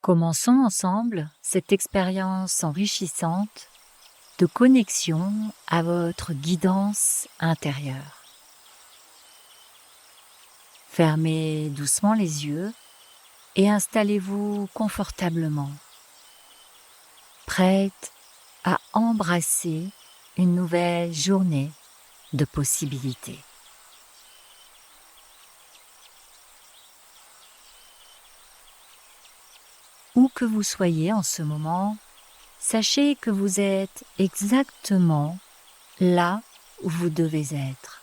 Commençons ensemble cette expérience enrichissante de connexion à votre guidance intérieure. Fermez doucement les yeux et installez-vous confortablement, prête à embrasser une nouvelle journée de possibilités. Où que vous soyez en ce moment, sachez que vous êtes exactement là où vous devez être.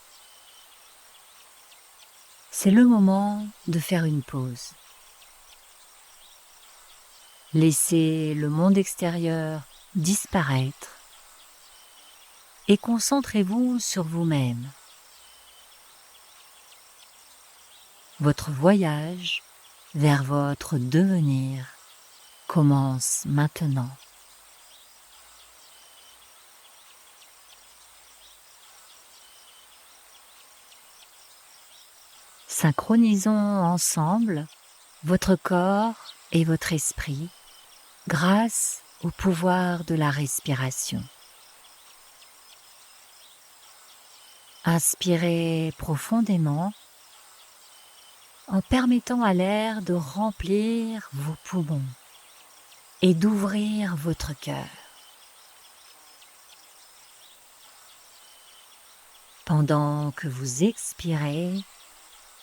C'est le moment de faire une pause. Laissez le monde extérieur disparaître et concentrez-vous sur vous-même. Votre voyage vers votre devenir commence maintenant. Synchronisons ensemble votre corps et votre esprit grâce au pouvoir de la respiration. Inspirez profondément en permettant à l'air de remplir vos poumons et d'ouvrir votre cœur. Pendant que vous expirez,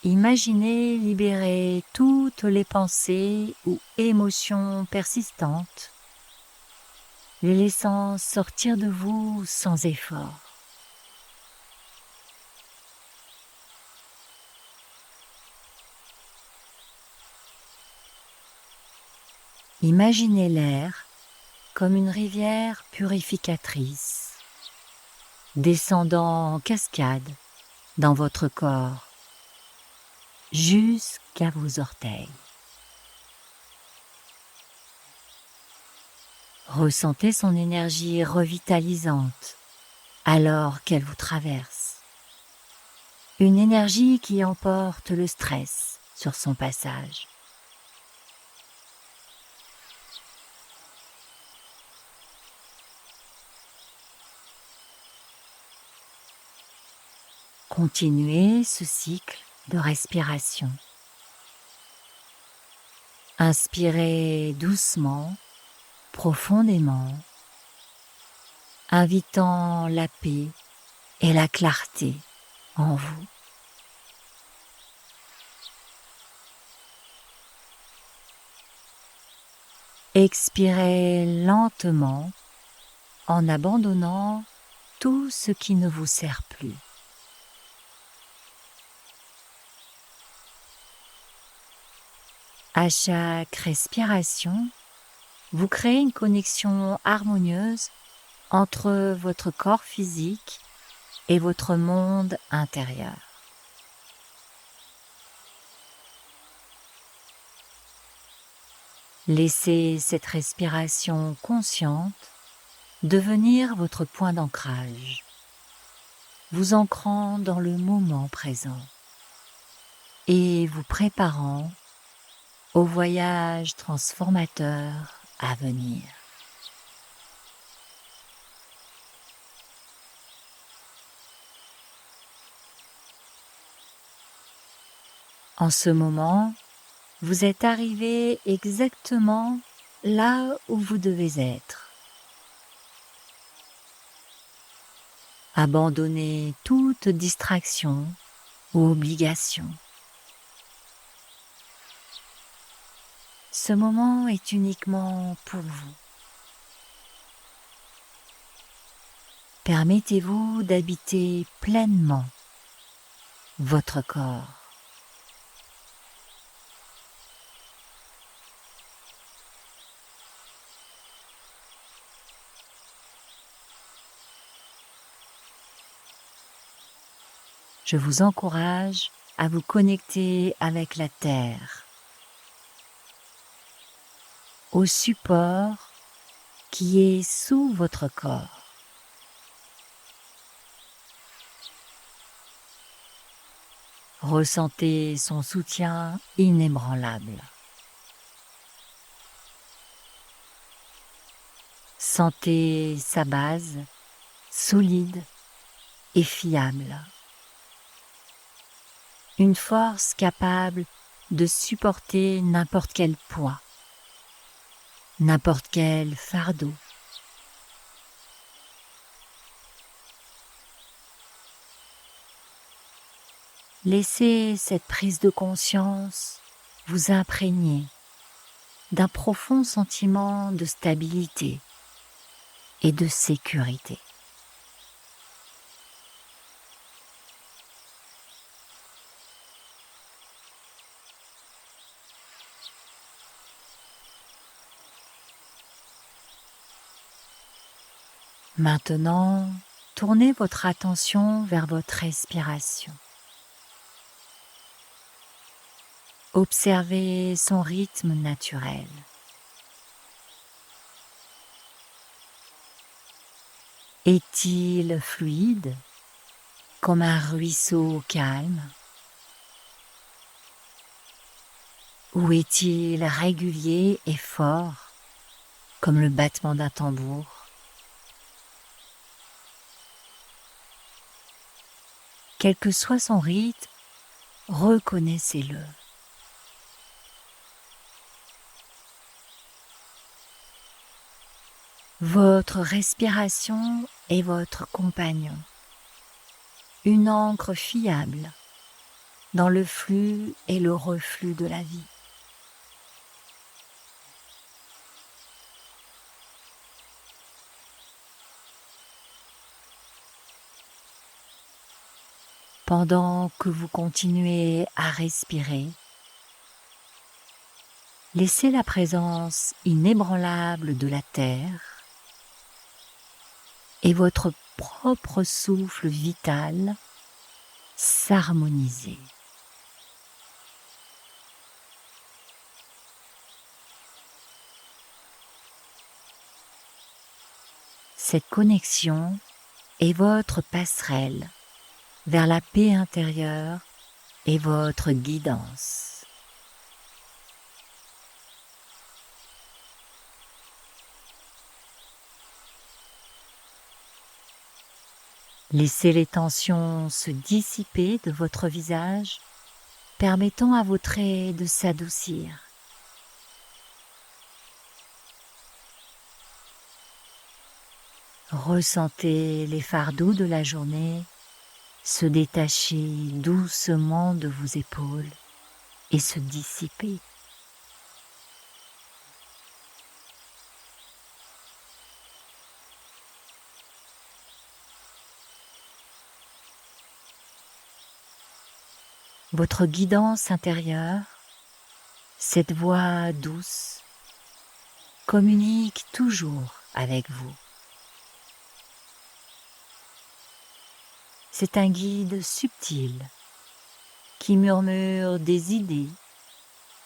imaginez libérer toutes les pensées ou émotions persistantes, les laissant sortir de vous sans effort. Imaginez l'air comme une rivière purificatrice, descendant en cascade dans votre corps, jusqu'à vos orteils. Ressentez son énergie revitalisante alors qu'elle vous traverse. Une énergie qui emporte le stress sur son passage. Continuez ce cycle de respiration. Inspirez doucement, profondément, invitant la paix et la clarté en vous. Expirez lentement en abandonnant tout ce qui ne vous sert plus. À chaque respiration, vous créez une connexion harmonieuse entre votre corps physique et votre monde intérieur. Laissez cette respiration consciente devenir votre point d'ancrage, vous ancrant dans le moment présent et vous préparant au voyage transformateur à venir. En ce moment, vous êtes arrivé exactement là où vous devez être. Abandonnez toute distraction ou obligation. Ce moment est uniquement pour vous. Permettez-vous d'habiter pleinement votre corps. Je vous encourage à vous connecter avec la terre, au support qui est sous votre corps. Ressentez son soutien inébranlable. Sentez sa base solide et fiable. Une force capable de supporter n'importe quel poids, n'importe quel fardeau. Laissez cette prise de conscience vous imprégner d'un profond sentiment de stabilité et de sécurité. Maintenant, tournez votre attention vers votre respiration. Observez son rythme naturel. Est-il fluide, comme un ruisseau calme? Ou est-il régulier et fort, comme le battement d'un tambour? Quel que soit son rythme, reconnaissez-le. Votre respiration est votre compagnon, une ancre fiable dans le flux et le reflux de la vie. Pendant que vous continuez à respirer, laissez la présence inébranlable de la terre et votre propre souffle vital s'harmoniser. Cette connexion est votre passerelle vers la paix intérieure et votre guidance. Laissez les tensions se dissiper de votre visage, permettant à vos traits de s'adoucir. Ressentez les fardeaux de la journée se détacher doucement de vos épaules et se dissiper. Votre guidance intérieure, cette voix douce, communique toujours avec vous. C'est un guide subtil qui murmure des idées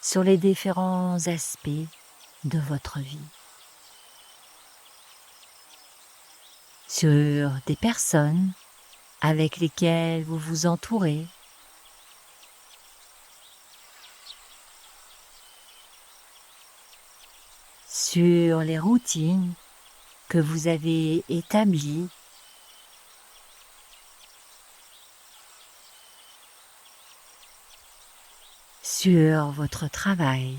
sur les différents aspects de votre vie, sur des personnes avec lesquelles vous vous entourez, sur les routines que vous avez établies, sur votre travail,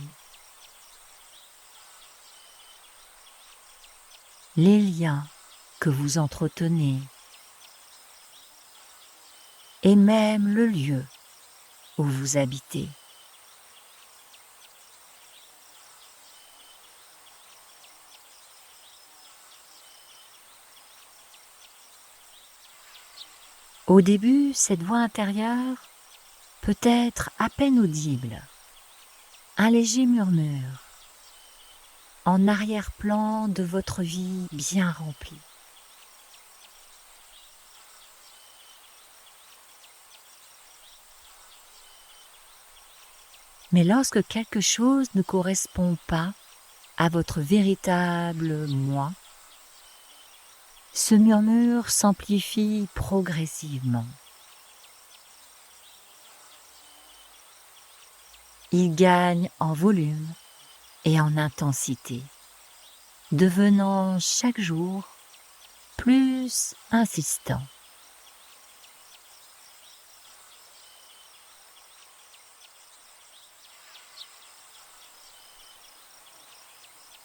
les liens que vous entretenez et même le lieu où vous habitez. Au début, cette voix intérieure peut être à peine audible, un léger murmure, en arrière-plan de votre vie bien remplie. Mais lorsque quelque chose ne correspond pas à votre véritable moi, ce murmure s'amplifie progressivement. Il gagne en volume et en intensité. devenant chaque jour plus insistant.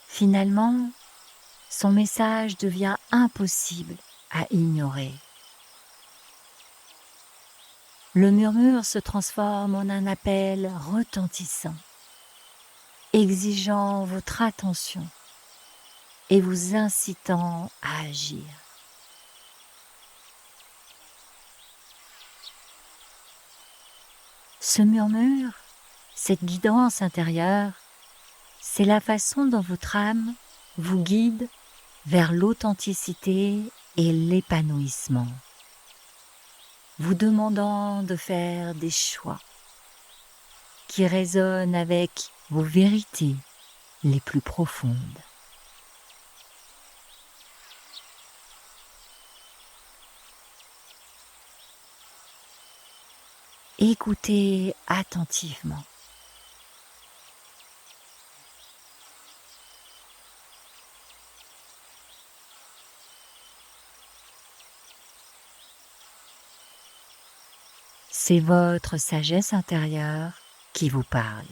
Finalement, son message devient impossible à ignorer. Le murmure se transforme en un appel retentissant, exigeant votre attention et vous incitant à agir. Ce murmure, cette guidance intérieure, c'est la façon dont votre âme vous guide vers l'authenticité et l'épanouissement, vous demandant de faire des choix qui résonnent avec vos vérités les plus profondes. Écoutez attentivement. C'est votre sagesse intérieure qui vous parle.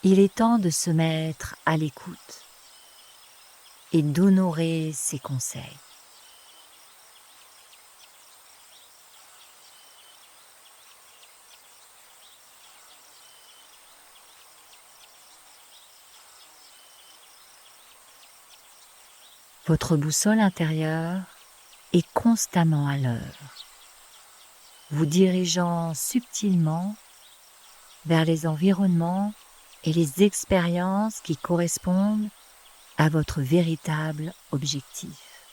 Il est temps de se mettre à l'écoute et d'honorer ses conseils. Votre boussole intérieure est constamment à l'œuvre, vous dirigeant subtilement vers les environnements et les expériences qui correspondent à votre véritable objectif.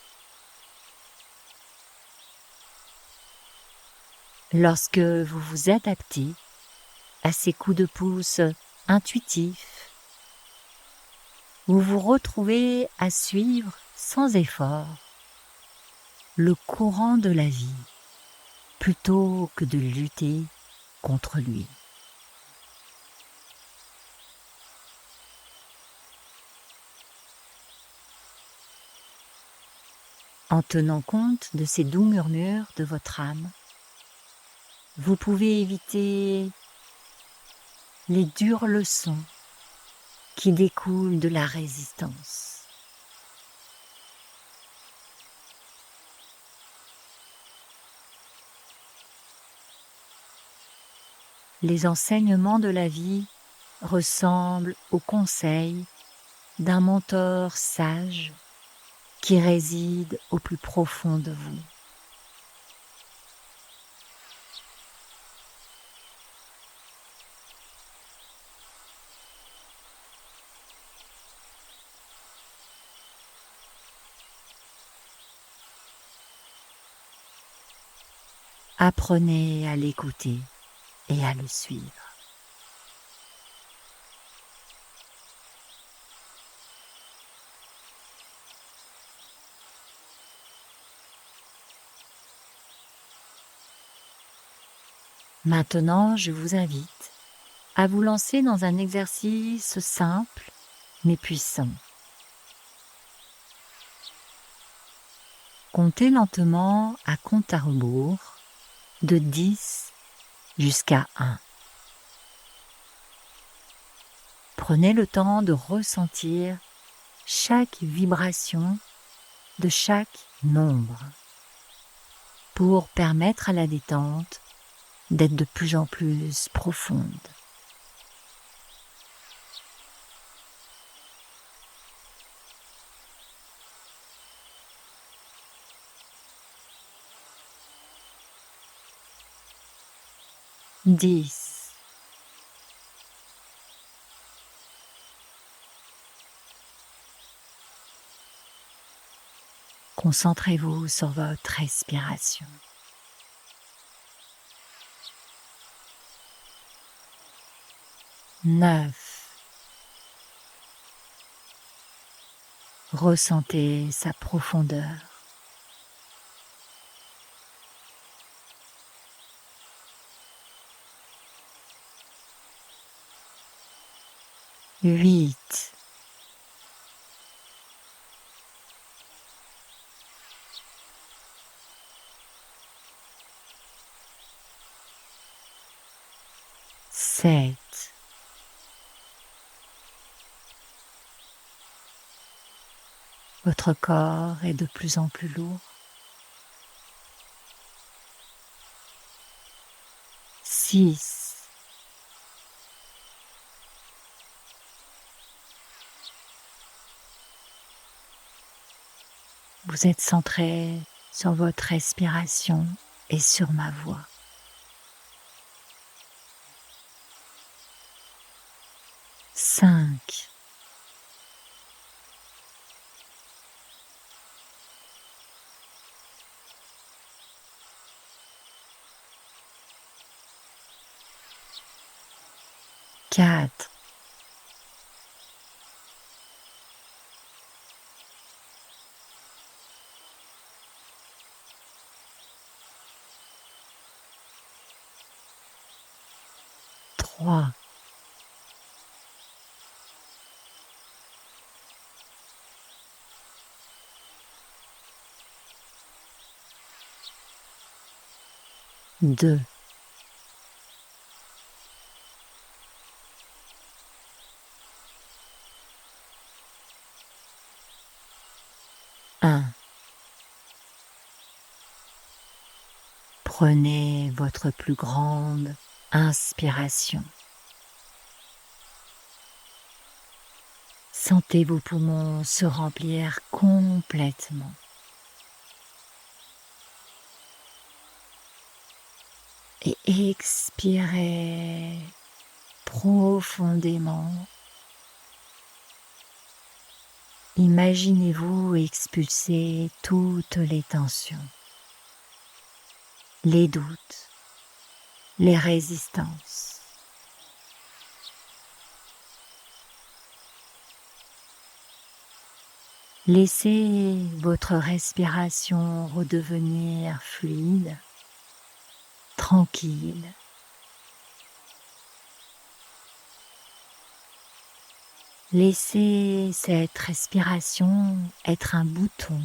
Lorsque vous vous adaptez à ces coups de pouce intuitifs, vous vous retrouvez à suivre sans effort le courant de la vie plutôt que de lutter contre lui. En tenant compte de ces doux murmures de votre âme, vous pouvez éviter les dures leçons qui découlent de la résistance. Les enseignements de la vie ressemblent aux conseils d'un mentor sage qui réside au plus profond de vous. Apprenez à l'écouter et à le suivre. Maintenant, je vous invite à vous lancer dans un exercice simple mais puissant. Comptez lentement à compte à rebours de 10 jusqu'à 1. Prenez le temps de ressentir chaque vibration de chaque nombre pour permettre à la détente d'être de plus en plus profonde. Dix. Concentrez-vous sur votre respiration. 9. Ressentez sa profondeur. 8, 7, votre corps est de plus en plus lourd. 6, vous êtes centré sur votre respiration et sur ma voix. 5, 4, 3, 2, 1. Prenez votre plus grande inspiration. Sentez vos poumons se remplir complètement. Et expirez profondément. Imaginez-vous expulser toutes les tensions, les doutes, les résistances. Laissez votre respiration redevenir fluide, tranquille. Laissez cette respiration être un bouton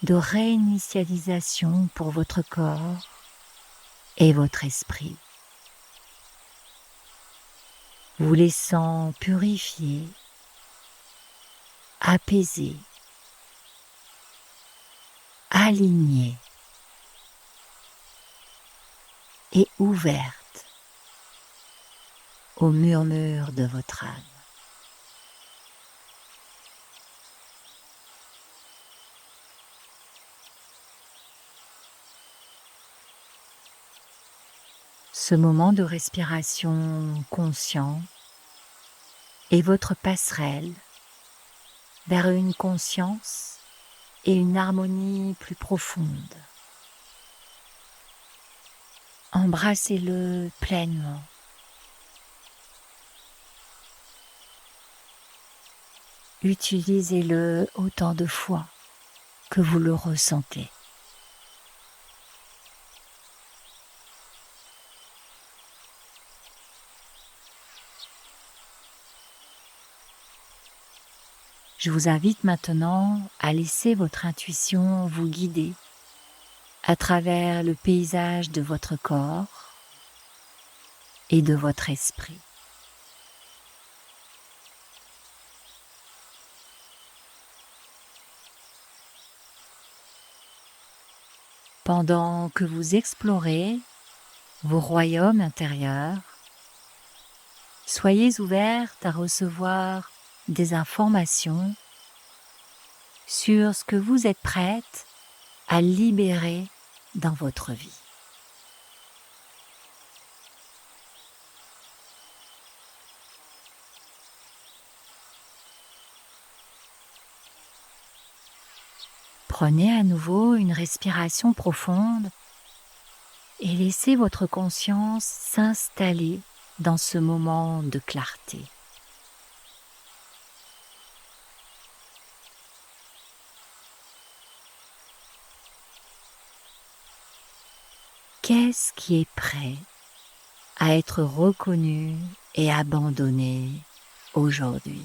de réinitialisation pour votre corps et votre esprit, vous laissant purifier, apaiser, aligner et ouverte au murmure de votre âme. Ce moment de respiration conscient est votre passerelle vers une conscience et une harmonie plus profonde. Embrassez-le pleinement. Utilisez-le autant de fois que vous le ressentez. Je vous invite maintenant à laisser votre intuition vous guider à travers le paysage de votre corps et de votre esprit. Pendant que vous explorez vos royaumes intérieurs, soyez ouverte à recevoir des informations sur ce que vous êtes prête à libérer dans votre vie. Prenez à nouveau une respiration profonde et laissez votre conscience s'installer dans ce moment de clarté. Qu'est-ce qui est prêt à être reconnu et abandonné aujourd'hui.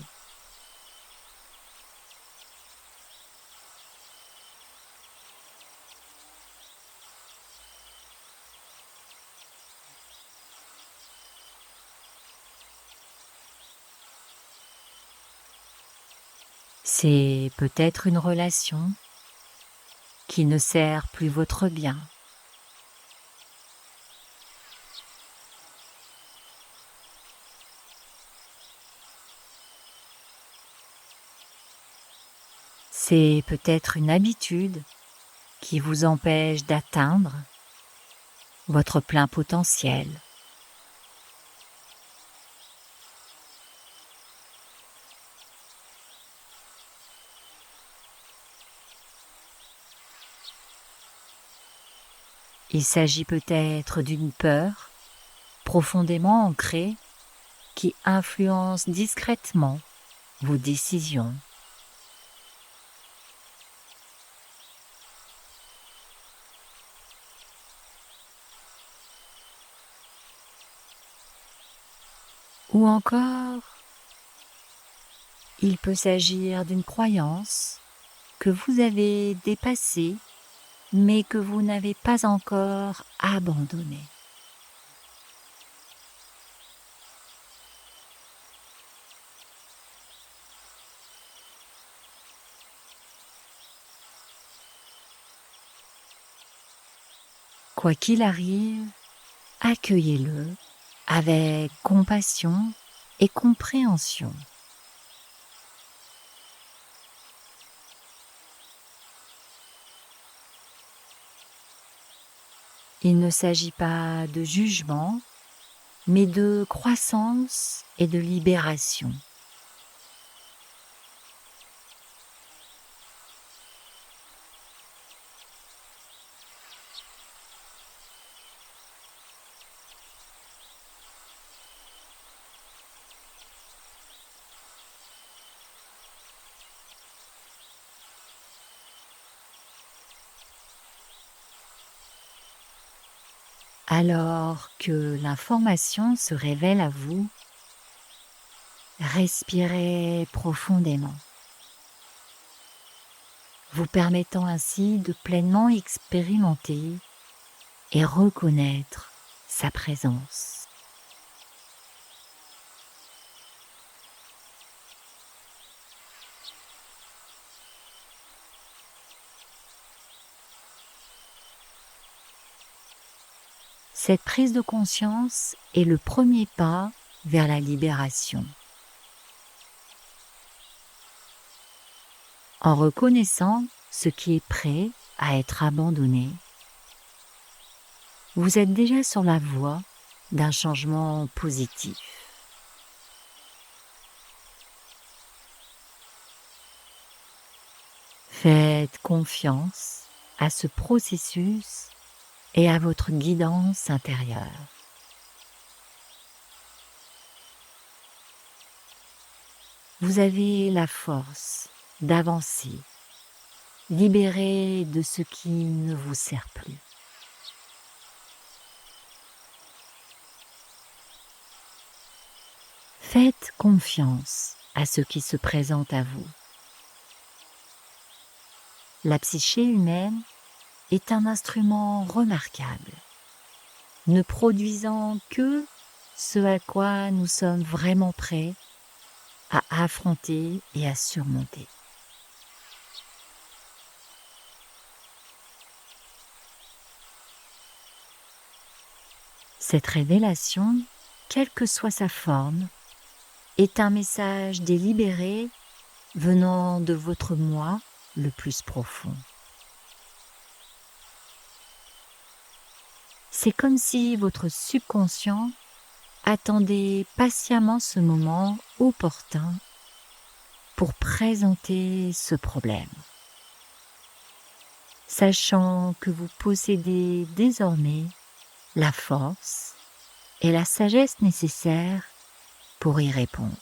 C'est peut-être une relation qui ne sert plus votre bien. C'est peut-être une habitude qui vous empêche d'atteindre votre plein potentiel. Il s'agit peut-être d'une peur profondément ancrée qui influence discrètement vos décisions. Ou encore, il peut s'agir d'une croyance que vous avez dépassée mais que vous n'avez pas encore abandonnée. Quoi qu'il arrive, accueillez-le avec compassion et compréhension. Il ne s'agit pas de jugement, mais de croissance et de libération. Alors que l'information se révèle à vous, respirez profondément, vous permettant ainsi de pleinement expérimenter et reconnaître sa présence. Cette prise de conscience est le premier pas vers la libération. En reconnaissant ce qui est prêt à être abandonné, vous êtes déjà sur la voie d'un changement positif. Faites confiance à ce processus et à votre guidance intérieure. Vous avez la force d'avancer, libéré de ce qui ne vous sert plus. Faites confiance à ce qui se présente à vous. La psyché humaine est un instrument remarquable, ne produisant que ce à quoi nous sommes vraiment prêts à affronter et à surmonter. Cette révélation, quelle que soit sa forme, est un message délibéré venant de votre moi le plus profond. C'est comme si votre subconscient attendait patiemment ce moment opportun pour présenter ce problème, sachant que vous possédez désormais la force et la sagesse nécessaires pour y répondre.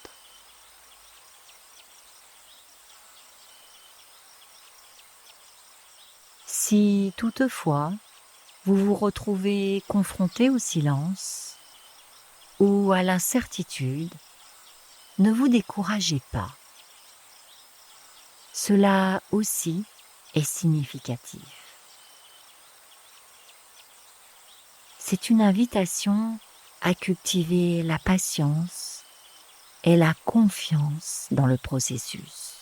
Si toutefois vous vous retrouvez confronté au silence ou à l'incertitude, ne vous découragez pas. Cela aussi est significatif. C'est une invitation à cultiver la patience et la confiance dans le processus.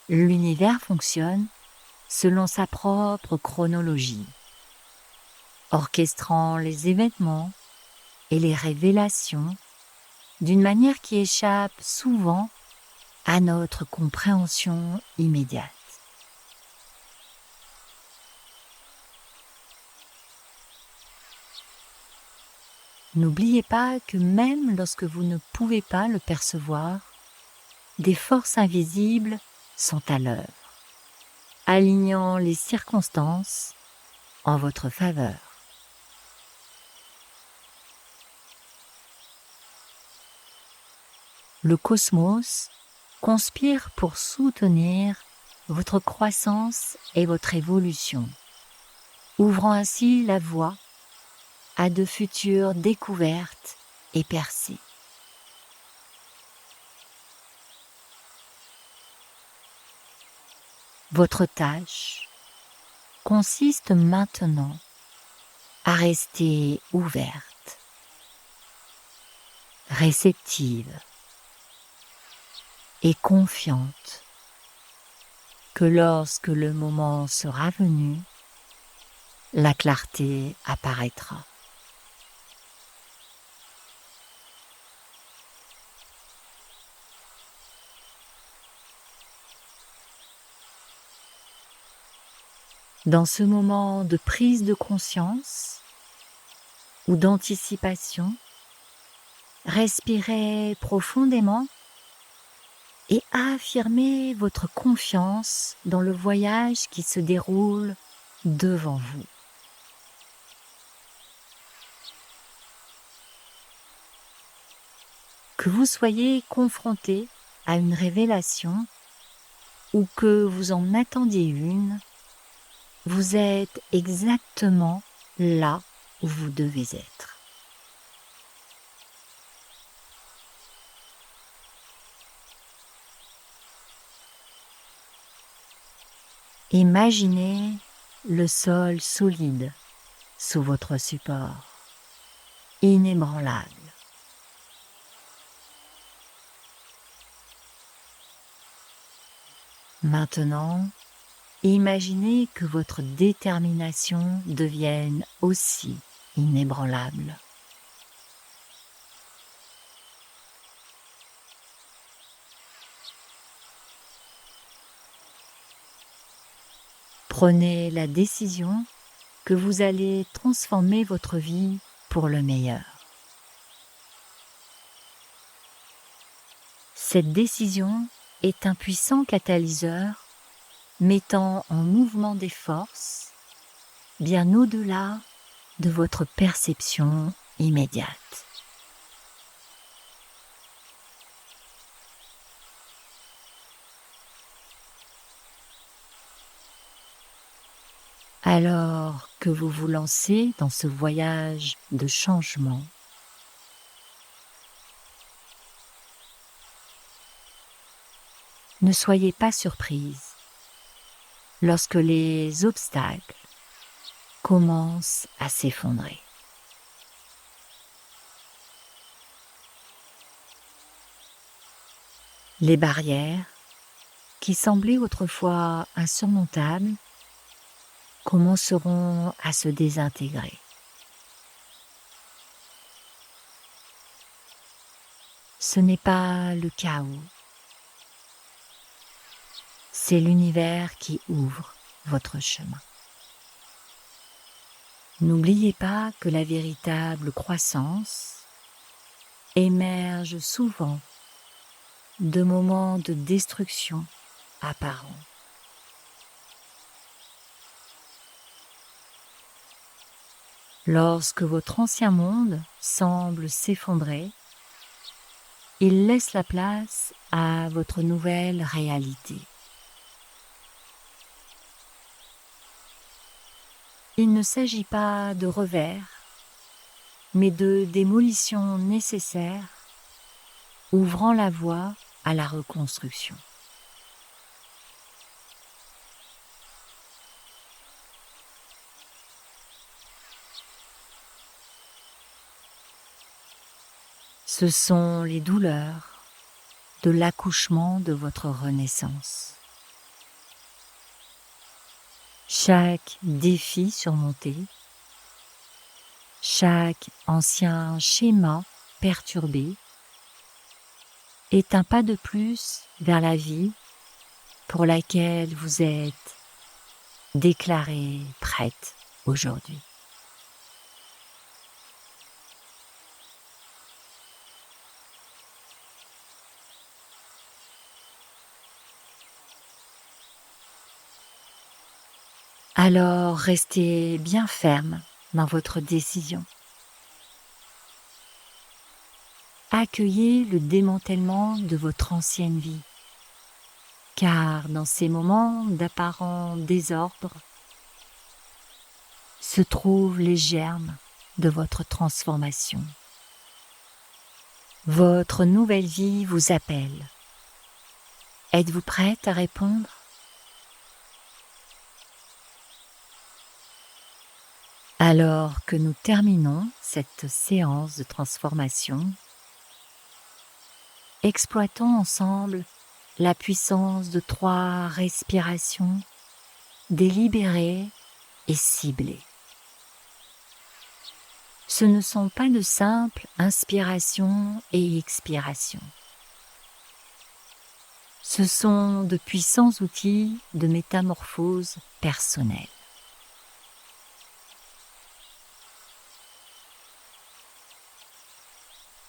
L'univers fonctionne selon sa propre chronologie, orchestrant les événements et les révélations d'une manière qui échappe souvent à notre compréhension immédiate. N'oubliez pas que même lorsque vous ne pouvez pas le percevoir, des forces invisibles sont à l'œuvre, alignant les circonstances en votre faveur. Le cosmos conspire pour soutenir votre croissance et votre évolution, ouvrant ainsi la voie à de futures découvertes et percées. Votre tâche consiste maintenant à rester ouverte, réceptive et confiante que lorsque le moment sera venu, la clarté apparaîtra. Dans ce moment de prise de conscience ou d'anticipation, respirez profondément et affirmez votre confiance dans le voyage qui se déroule devant vous. Que vous soyez confronté à une révélation ou que vous en attendiez une, vous êtes exactement là où vous devez être. Imaginez le sol solide sous votre support, inébranlable. Maintenant, imaginez que votre détermination devienne aussi inébranlable. Prenez la décision que vous allez transformer votre vie pour le meilleur. Cette décision est un puissant catalyseur mettant en mouvement des forces bien au-delà de votre perception immédiate. Alors que vous vous lancez dans ce voyage de changement, ne soyez pas surprise lorsque les obstacles commencent à s'effondrer. Les barrières, qui semblaient autrefois insurmontables, commenceront à se désintégrer. Ce n'est pas le chaos, c'est l'univers qui ouvre votre chemin. N'oubliez pas que la véritable croissance émerge souvent de moments de destruction apparents. Lorsque votre ancien monde semble s'effondrer, il laisse la place à votre nouvelle réalité. Il ne s'agit pas de revers, mais de démolition nécessaire, ouvrant la voie à la reconstruction. Ce sont les douleurs de l'accouchement de votre renaissance. Chaque défi surmonté, chaque ancien schéma perturbé est un pas de plus vers la vie pour laquelle vous êtes déclarée prête aujourd'hui. Alors restez bien ferme dans votre décision. Accueillez le démantèlement de votre ancienne vie, car dans ces moments d'apparent désordre se trouvent les germes de votre transformation. Votre nouvelle vie vous appelle. Êtes-vous prête à répondre ? Alors que nous terminons cette séance de transformation, exploitons ensemble la puissance de 3 respirations délibérées et ciblées. Ce ne sont pas de simples inspirations et expirations. Ce sont de puissants outils de métamorphose personnelle.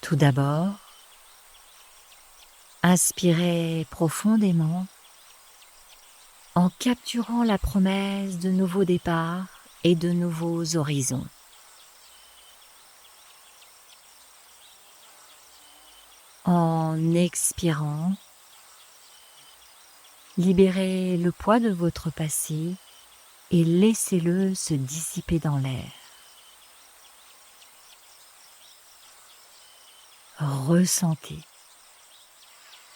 Tout d'abord, inspirez profondément en capturant la promesse de nouveaux départs et de nouveaux horizons. En expirant, libérez le poids de votre passé et laissez-le se dissiper dans l'air. Ressentez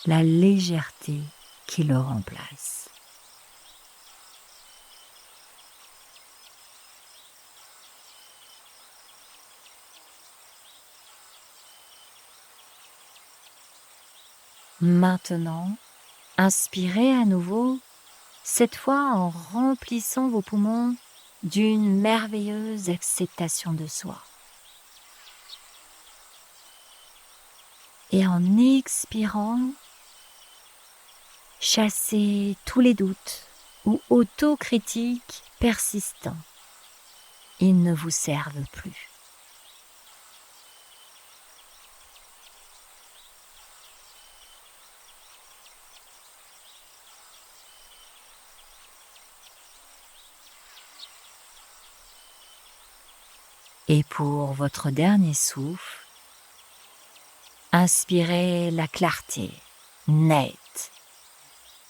la légèreté qui le remplace. Maintenant, inspirez à nouveau, cette fois en remplissant vos poumons d'une merveilleuse acceptation de soi. Et en expirant, chassez tous les doutes ou autocritiques persistants. Ils ne vous servent plus. Et pour votre dernier souffle, inspirez la clarté, nette,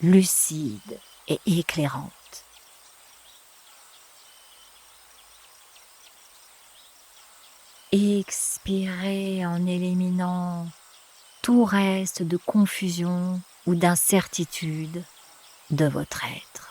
lucide et éclairante. Expirez en éliminant tout reste de confusion ou d'incertitude de votre être.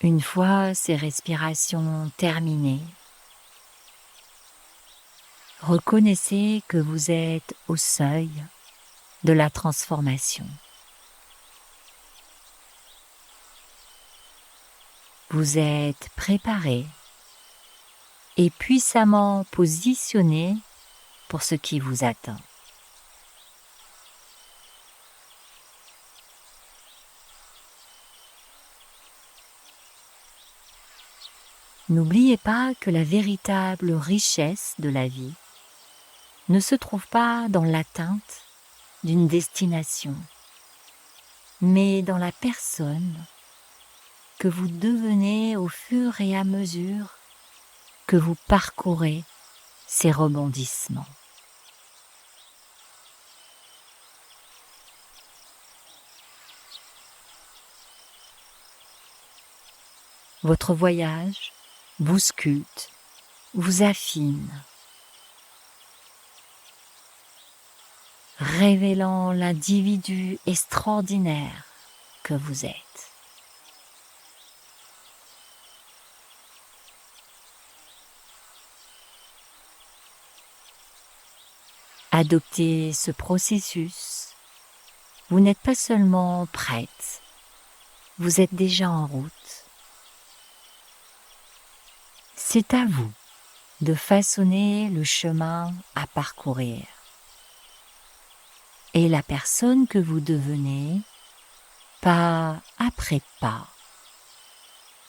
Une fois ces respirations terminées, reconnaissez que vous êtes au seuil de la transformation. Vous êtes préparé et puissamment positionné pour ce qui vous attend. N'oubliez pas que la véritable richesse de la vie ne se trouve pas dans l'atteinte d'une destination, mais dans la personne que vous devenez au fur et à mesure que vous parcourez ces rebondissements. Votre voyage vous sculpte, vous affine, révélant l'individu extraordinaire que vous êtes. Adoptez ce processus. Vous n'êtes pas seulement prête, vous êtes déjà en route. C'est à vous de façonner le chemin à parcourir. Et la personne que vous devenez, pas après pas,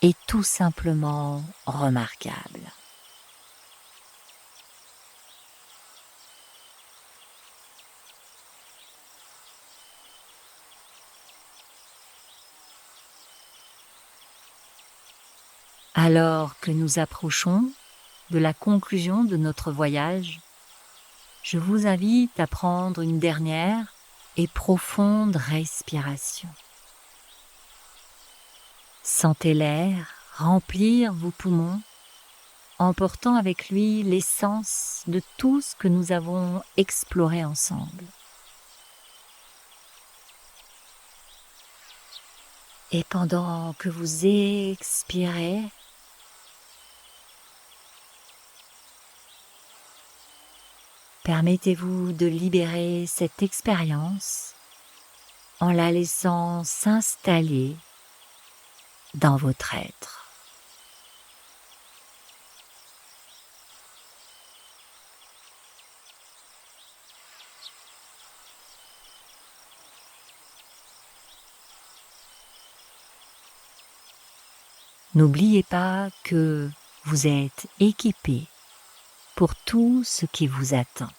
est tout simplement remarquable. Alors que nous approchons de la conclusion de notre voyage, je vous invite à prendre une dernière et profonde respiration. Sentez l'air remplir vos poumons, emportant avec lui l'essence de tout ce que nous avons exploré ensemble. Et pendant que vous expirez, permettez-vous de libérer cette expérience en la laissant s'installer dans votre être. N'oubliez pas que vous êtes équipé pour tout ce qui vous attend.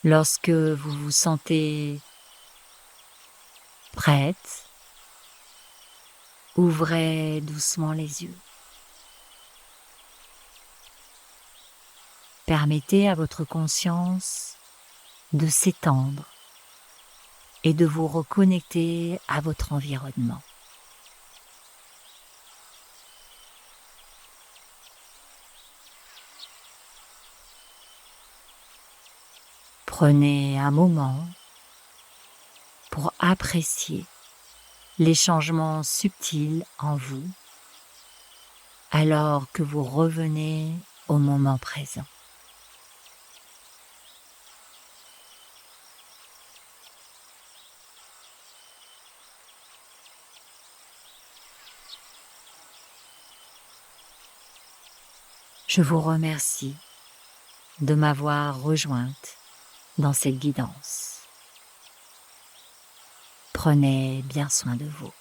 Lorsque vous vous sentez prête, ouvrez doucement les yeux. Permettez à votre conscience de s'étendre et de vous reconnecter à votre environnement. Prenez un moment pour apprécier les changements subtils en vous alors que vous revenez au moment présent. Je vous remercie de m'avoir rejointe dans cette guidance. Prenez bien soin de vous.